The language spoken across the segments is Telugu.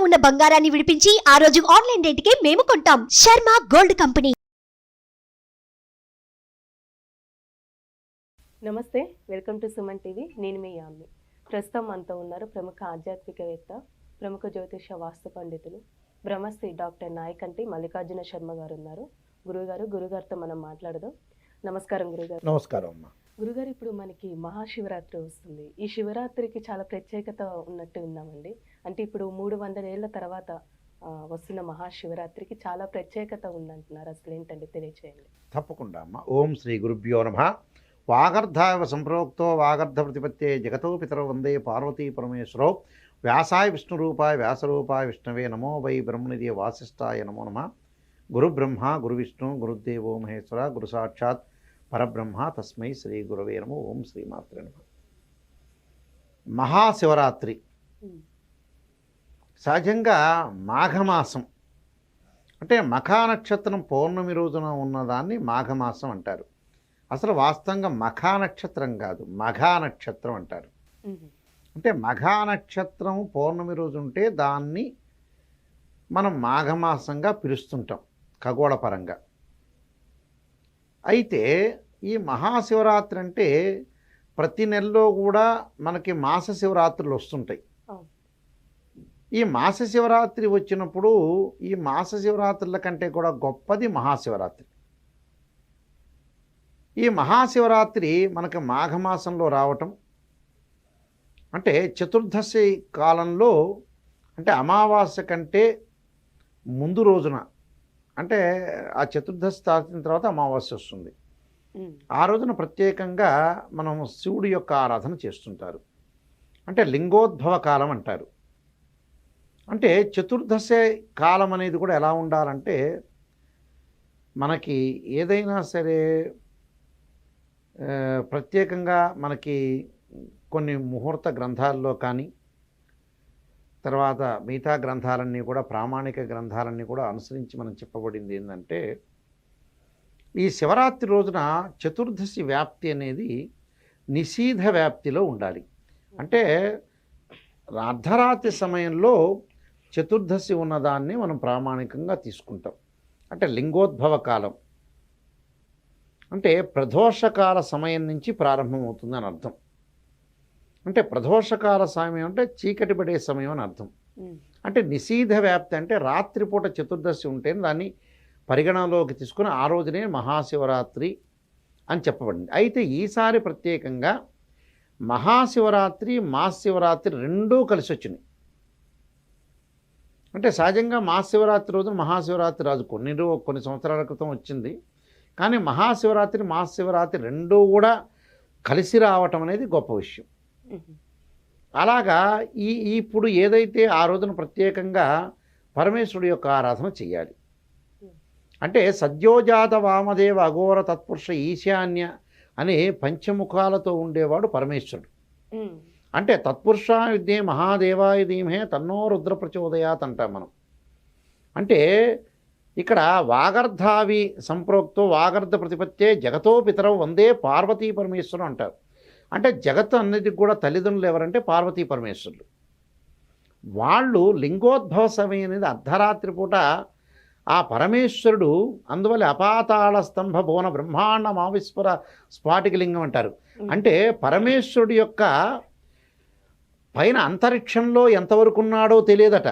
ఉన్న బంగారాన్ని విడిపించి ఆ రోజు ఆన్లైన్ రేటుకే మేము కొంటాం. Sharma gold company. నమస్తే, వెల్కమ్ టు సుమన్ టీవీ. నేను మీ యామ్ని. ప్రస్తుతం మనతో ఉన్నారు ప్రముఖ ఆధ్యాత్మికవేత్త, ప్రముఖ జ్యోతిష వాస్తు పండితులు, బ్రహ్మశ్రీ డాక్టర్ నాయకంటి మల్లికార్జున శర్మ గారు ఉన్నారు. గురుగారితో మనం మాట్లాడదాం. నమస్కారం గురుగారు. నమస్కారం అమ్మా. గురుగారు, ఇప్పుడు మనకి మహాశివరాత్రి వస్తుంది. ఈ శివరాత్రికి చాలా ప్రత్యేకత ఉన్నట్టు విన్నామండి. అంటే ఇప్పుడు 300 ఏళ్ల తర్వాత వస్తున్న మహాశివరాత్రికి చాలా ప్రత్యేకత ఉందంటున్నారు. అసలు ఏంటండి, తెలియచేయండి. తప్పకుండా అమ్మా. ఓం శ్రీ గురుభ్యో నమః. వాగర్ధావ సంప్రోక్తో వాగర్ధ ప్రతిపత్తే జగతో పితరో వందే పార్వతీ పరమేశ్వరో వ్యాసాయ విష్ణురూపాయ వ్యాసరూపాయ విష్ణవే నమో వై బ్రహ్మనిధి వాసిష్ఠాయ నమో నమః. గురుబ్రహ్మ గురువిష్ణు గురుదేవో మహేశ్వర గురు సాక్షాత్ పరబ్రహ్మ తస్మై శ్రీ గురవే నమో. ఓం శ్రీమాత్రే నమః. మహాశివరాత్రి సహజంగా మాఘమాసం అంటే మఖా నక్షత్రం పౌర్ణమి రోజున ఉన్నదాన్ని మాఘమాసం అంటారు. అసలు వాస్తవంగా మఖా నక్షత్రం కాదు, మఘా నక్షత్రం అంటారు. అంటే మఘా నక్షత్రం పౌర్ణమి రోజు ఉంటే దాన్ని మనం మాఘమాసంగా పిలుస్తుంటాం ఖగోళపరంగా. అయితే ఈ మహాశివరాత్రి అంటే ప్రతి నెలలో కూడా మనకి మాస శివరాత్రులు వస్తుంటాయి. ఈ మాస శివరాత్రి వచ్చినప్పుడు ఈ మాస శివరాత్రుల కంటే కూడా గొప్పది మహాశివరాత్రి. ఈ మహాశివరాత్రి మనకి మాఘమాసంలో రావటం అంటే చతుర్దశి కాలంలో, అంటే అమావాస్య కంటే ముందు రోజున, అంటే ఆ చతుర్దశి తాకిన తర్వాత అమావాస్య వస్తుంది. ఆ రోజున ప్రత్యేకంగా మనం శివుడి యొక్క ఆరాధన చేస్తుంటారు. అంటే లింగోద్భవ కాలం అంటారు. అంటే చతుర్దశి కాలం అనేది కూడా ఎలా ఉండాలంటే, మనకి ఏదైనా సరే ప్రత్యేకంగా మనకి కొన్ని ముహూర్త గ్రంథాల్లో కానీ, తర్వాత మిగతా గ్రంథాలన్నీ కూడా ప్రామాణిక గ్రంథాలన్నీ కూడా అనుసరించి మనం చెప్పబడింది ఏంటంటే, ఈ శివరాత్రి రోజున చతుర్దశి వ్యాప్తి అనేది నిషీధ వ్యాప్తిలో ఉండాలి. అంటే అర్ధరాత్రి సమయంలో చతుర్దశి ఉన్నదాన్ని మనం ప్రామాణికంగా తీసుకుంటాం. అంటే లింగోద్భవ కాలం అంటే ప్రదోషకాల సమయం నుంచి ప్రారంభమవుతుంది అని అర్థం. అంటే ప్రదోషకాల సమయం అంటే చీకటి పడే సమయం అని అర్థం. అంటే నిషీధ వ్యాప్తి అంటే రాత్రిపూట చతుర్దశి ఉంటేనే దాన్ని పరిగణలోకి తీసుకుని ఆ రోజునే మహాశివరాత్రి అని చెప్పబడింది. అయితే ఈసారి ప్రత్యేకంగా మహాశివరాత్రి మహాశివరాత్రి రెండూ కలిసి వచ్చినాయి. అంటే సహజంగా మహాశివరాత్రి రోజున మహాశివరాత్రి రాజు కొన్ని సంవత్సరాల క్రితం వచ్చింది. కానీ మహాశివరాత్రి రెండూ కూడా కలిసి రావటం అనేది గొప్ప విషయం. అలాగా ఇప్పుడు ఏదైతే ఆ రోజున ప్రత్యేకంగా పరమేశ్వరుడి యొక్క ఆరాధన చేయాలి. అంటే సద్యోజాత వామదేవ అఘోర తత్పురుష ఈశాన్య అనే పంచముఖాలతో ఉండేవాడు పరమేశ్వరుడు. అంటే తత్పురుష విద్యే మహాదేవాయ ధీమహే తన్నో రుద్ర ప్రచోదయాత్ అంటాం మనం. అంటే ఇక్కడ వాగర్ధావి సంప్రోక్తో వాగర్ధ ప్రతిపత్తే జగతో పితరౌ వందే పార్వతీ పరమేశ్వరం అంటారు. అంటే జగత్తు అన్నిటికి కూడా తల్లిదండ్రులు ఎవరంటే పార్వతీ పరమేశ్వరులు. వాళ్ళు లింగోద్భవ సమయం అనేది అర్ధరాత్రి పూట ఆ పరమేశ్వరుడు, అందువల్ల అపాతాళ స్తంభ భువన బ్రహ్మాండ మావిస్వర స్ఫాటిక లింగం అంటారు. అంటే పరమేశ్వరుడు యొక్క పైన అంతరిక్షంలో ఎంతవరకు ఉన్నాడో తెలియదట,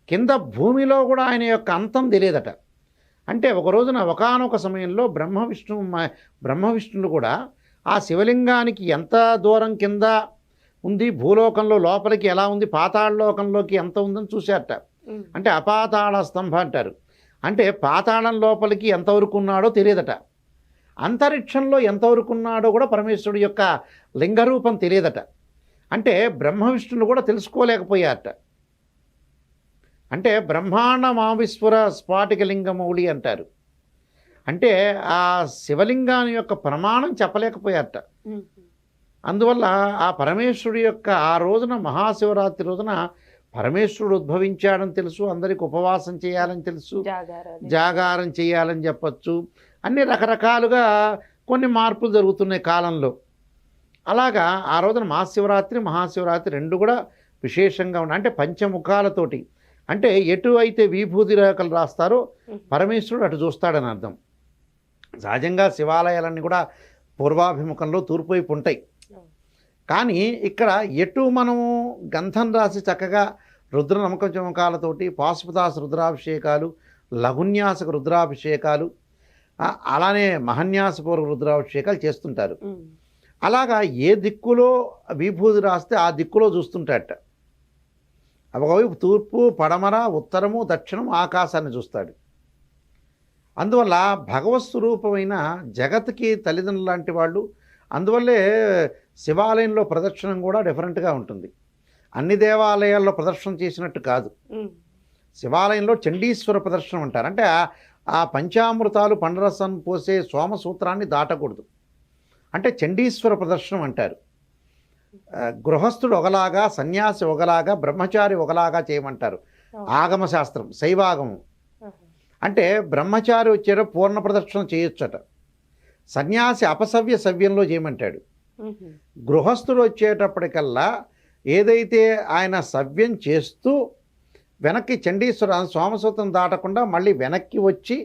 కింద భూమిలో కూడా ఆయన యొక్క అంతం తెలియదట. అంటే ఒక రోజున ఒకానొక సమయంలో బ్రహ్మ విష్ణువులు కూడా ఆ శివలింగానికి ఎంత దూరం కింద ఉంది, భూలోకంలో లోపలికి ఎలా ఉంది, పాతాళలోకంలోకి ఎంత ఉందని చూశారట. అంటే అపాతాళ స్తంభ అంటారు. అంటే పాతాళం లోపలికి ఎంతవరకు ఉన్నాడో తెలియదట, అంతరిక్షంలో ఎంతవరకు ఉన్నాడో కూడా పరమేశ్వరుడు యొక్క లింగరూపం తెలియదట. అంటే బ్రహ్మ విష్ణువులు కూడా తెలుసుకోలేకపోయారట. అంటే బ్రహ్మాండ మావిస్వర స్ఫాటిక లింగమౌళి అంటారు. అంటే ఆ శివలింగాన్ని యొక్క ప్రమాణం చెప్పలేకపోయారట. అందువల్ల ఆ పరమేశ్వరుడు యొక్క ఆ రోజున మహాశివరాత్రి రోజున పరమేశ్వరుడు ఉద్భవించాడని తెలుసు, అందరికి ఉపవాసం చేయాలని తెలుసు, జాగారం చేయాలని చెప్పచ్చు, అన్ని రకరకాలుగా కొన్ని మార్పులు జరుగుతున్నాయి కాలంలో. అలాగా ఆ రోజున మహాశివరాత్రి రెండు కూడా విశేషంగా ఉన్న అంటే పంచముఖాలతోటి, అంటే ఎటు అయితే విభూతి రేఖలు రాస్తారో పరమేశ్వరుడు అటు చూస్తాడని అర్థం. సహజంగా శివాలయాలన్నీ కూడా పూర్వాభిముఖంలో తూర్పు వైపు ఉంటాయి. కానీ ఇక్కడ ఎటు మనము గంధం రాసి చక్కగా రుద్ర నమ్మకం చమకాలతోటి పాశుపతాస రుద్రాభిషేకాలు, లఘున్యాసక రుద్రాభిషేకాలు, అలానే మహన్యాసపూర్వక రుద్రాభిషేకాలు చేస్తుంటారు. అలాగా ఏ దిక్కులో విభూతి రాస్తే ఆ దిక్కులో చూస్తుంటాడట. ఒకవైపు తూర్పు, పడమర, ఉత్తరము, దక్షిణం, ఆకాశాన్ని చూస్తాడు. అందువల్ల భగవత్ స్వరూపమైన జగత్కి తల్లిదండ్రులు లాంటి వాళ్ళు. అందువల్లే శివాలయంలో ప్రదక్షిణం కూడా డిఫరెంట్గా ఉంటుంది. అన్ని దేవాలయాల్లో ప్రదర్శన చేసినట్టు కాదు. శివాలయంలో చండీశ్వర ప్రదర్శనం అంటారు. అంటే ఆ పంచామృతాలు పండరసం పోసే సోమసూత్రాన్ని దాటకూడదు. అంటే చండీశ్వర ప్రదర్శనం అంటారు. గృహస్థుడు ఒకలాగా, సన్యాసి ఒకలాగా, బ్రహ్మచారి ఒకలాగా చేయమంటారు. ఆగమ శాస్త్రం, శైవాగమం. అంటే బ్రహ్మచారి వచ్చేట పూర్ణ ప్రదర్శన చేయొచ్చట, సన్యాసి అపసవ్య సవ్యంలో చేయమంటాడు. గృహస్థుడు వచ్చేటప్పటికల్లా ఏదైతే ఆయన సవ్యం చేస్తూ వెనక్కి చండీశ్వర సోమసూత్రం దాటకుండా మళ్ళీ వెనక్కి వచ్చి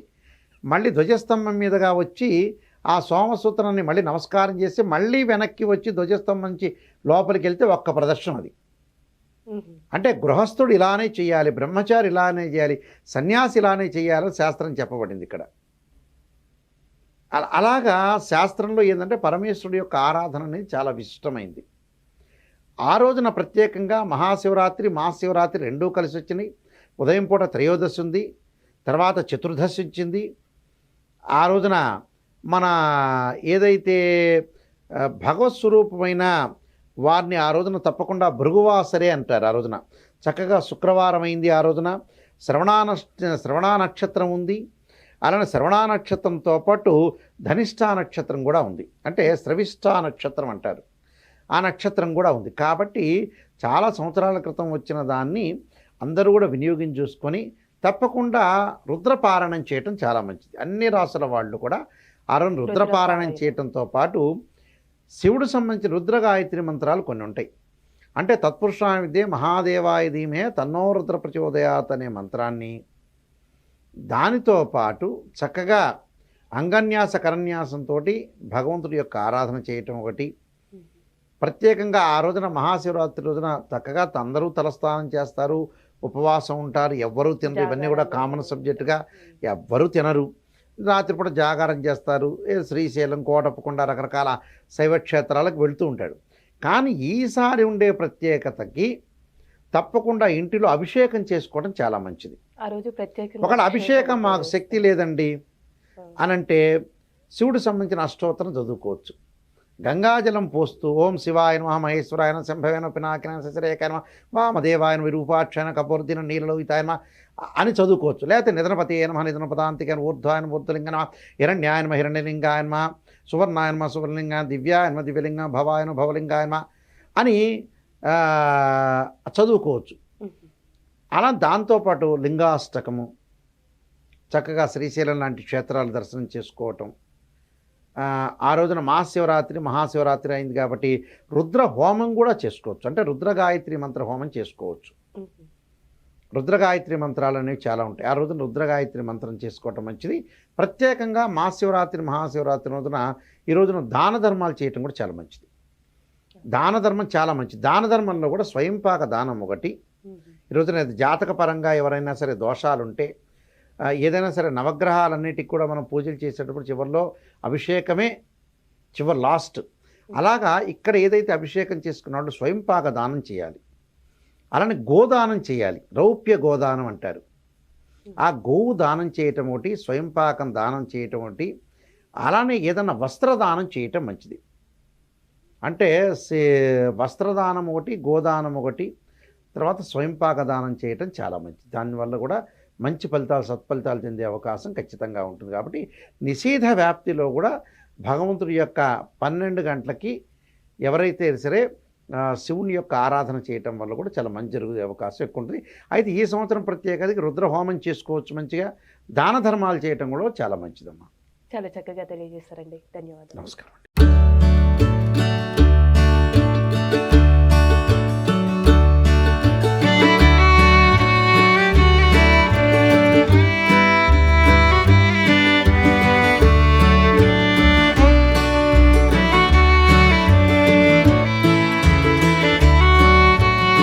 మళ్ళీ ధ్వజస్తంభం మీదుగా వచ్చి ఆ సోమసూత్రాన్ని మళ్ళీ నమస్కారం చేసి మళ్ళీ వెనక్కి వచ్చి ధ్వజస్తంభం నుంచి లోపలికి వెళ్తే ఒక్క ప్రదర్శనం అది. అంటే గృహస్థుడు ఇలానే చేయాలి, బ్రహ్మచారి ఇలానే చేయాలి, సన్యాసి ఇలానే చేయాలని శాస్త్రం చెప్పబడింది ఇక్కడ. అలాగా శాస్త్రంలో ఏంటంటే పరమేశ్వరుడు యొక్క ఆరాధన అనేది చాలా విశిష్టమైంది. ఆ రోజున ప్రత్యేకంగా మహాశివరాత్రి, మహాశివరాత్రి రెండూ కలిసి వచ్చినాయి. ఉదయం పూట త్రయోదశి ఉంది, తర్వాత చతుర్దశి వచ్చింది. ఆ రోజున మన ఏదైతే భగవత్ స్వరూపమైన వారిని ఆ రోజున తప్పకుండా భృగువాసరే అంటారు. ఆ రోజున చక్కగా శుక్రవారం అయింది. ఆ రోజున శ్రవణ నక్షత్రం ఉంది. అలానే శ్రవణ నక్షత్రంతో పాటు ధనిష్టా నక్షత్రం కూడా ఉంది. అంటే స్రవిష్టా నక్షత్రం అంటారు. ఆ నక్షత్రం కూడా ఉంది. కాబట్టి చాలా సంవత్సరాల క్రితం వచ్చిన దాన్ని అందరూ కూడా వినియోగించుకొని తప్పకుండా రుద్రపారాయణం చేయటం చాలా మంచిది. అన్ని రాసుల వాళ్ళు కూడా ఆ రోజు రుద్రపారాయణం చేయటంతో పాటు శివుడు సంబంధించిన రుద్రగాయత్రి మంత్రాలు కొన్ని ఉంటాయి. అంటే తత్పురుషాయ విద్యే మహాదేవాయ ధీమహి తన్నో రుద్ర ప్రచోదయాత్ అనే మంత్రాన్ని, దానితో పాటు చక్కగా అంగన్యాస కరన్యాసంతో భగవంతుడి యొక్క ఆరాధన చేయటం ఒకటి. ప్రత్యేకంగా ఆ రోజున మహాశివరాత్రి రోజున చక్కగా అందరూ తలస్నానం చేస్తారు, ఉపవాసం ఉంటారు, ఎవ్వరూ తినరు. ఇవన్నీ కూడా కామన్ సబ్జెక్టుగా ఎవ్వరూ తినరు. రాత్రిపూట జాగారం చేస్తారు. శ్రీశైలం, కోటప్పకొండ రకరకాల శైవక్షేత్రాలకు వెళుతూ ఉంటాడు. కానీ ఈసారి ఉండే ప్రత్యేకతకి తప్పకుండా ఇంటిలో అభిషేకం చేసుకోవడం చాలా మంచిది. ఆ రోజు ప్రత్యేకంగా ఒకవేళ అభిషేకం మాకు శక్తి లేదండి అనంటే శివుడు సంబంధించిన అష్టోత్తరం చదువుకోవచ్చు. గంగాజలం పోస్తూ ఓం శివాయ నమః మహేశ్వరాయ నమః శంభవేన పినాకిన శశిరేఖాయ నమః వామదేవాయ నమః విరూపాక్షాయ నమః కపూర్దిన నీలలోహితాయ నమః అని చదువుకోవచ్చు. లేకపోతే నిధనపతయే నమః నిధనపదాంతికాయ ఊర్ధ్వాయ నమః ఊర్ధ్వలింగ నమః హిరణ్యాయ నమః హిరణ్యలింగాయ నమః సువర్ణాయ నమః సువర్ణలింగాయ దివ్యాయ నమః దివ్యలింగాయ భవాయ నమః భవలింగాయ నమః అని చదువుకోవచ్చు. అలా దాంతోపాటు లింగాష్టకము, చక్కగా శ్రీశైలం లాంటి క్షేత్రాలు దర్శనం చేసుకోవటం. ఆ రోజున మహాశివరాత్రి అయింది కాబట్టి రుద్ర హోమం కూడా చేసుకోవచ్చు. అంటే రుద్రగాయత్రి మంత్ర హోమం చేసుకోవచ్చు. రుద్రగాయత్రి మంత్రాలు అనేవి చాలా ఉంటాయి. ఆ రోజున రుద్రగాయత్రి మంత్రం చేసుకోవటం మంచిది. ప్రత్యేకంగా మహాశివరాత్రి రోజున ఈ రోజున దాన ధర్మాలు చేయటం కూడా చాలా మంచిది. దాన ధర్మం చాలా మంచిది. దాన ధర్మంలో కూడా స్వయంపాక దానం ఒకటి. ఈ రోజున జాతక పరంగా ఎవరైనా సరే దోషాలుంటే, ఏదైనా సరే నవగ్రహాలన్నిటికి కూడా మనం పూజలు చేసేటప్పుడు చివరిలో అభిషేకమే లాస్ట్. అలాగా ఇక్కడ ఏదైతే అభిషేకం చేసుకున్నాడో స్వయంపాక దానం చేయాలి. అలానే గోదానం చేయాలి. రౌప్య గోదానం అంటారు. ఆ గోవు దానం చేయటం ఒకటి, స్వయంపాకం దానం చేయటం ఒకటి, అలానే ఏదన్నా వస్త్రదానం చేయటం మంచిది. అంటే వస్త్రదానం ఒకటి, గోదానం ఒకటి, తర్వాత స్వయంపాక దానం చేయటం చాలా మంచిది. దానివల్ల కూడా మంచి ఫలితాలు, సత్ఫలితాలు చెందే అవకాశం ఖచ్చితంగా ఉంటుంది. కాబట్టి నిషేధ వ్యాప్తిలో కూడా భగవంతుడి యొక్క 12 గంటలకి ఎవరైతే సరే శివుని యొక్క ఆరాధన చేయటం వల్ల కూడా చాలా మంచి జరిగే అవకాశం ఎక్కువ ఉంటుంది. అయితే ఈ సంవత్సరం ప్రత్యేకతకి రుద్రహోమం చేసుకోవచ్చు మంచిగా. దాన ధర్మాలు చేయటం కూడా చాలా మంచిదమ్మా. చాలా చక్కగా తెలియజేస్తారండి. ధన్యవాదాలు. నమస్కారం.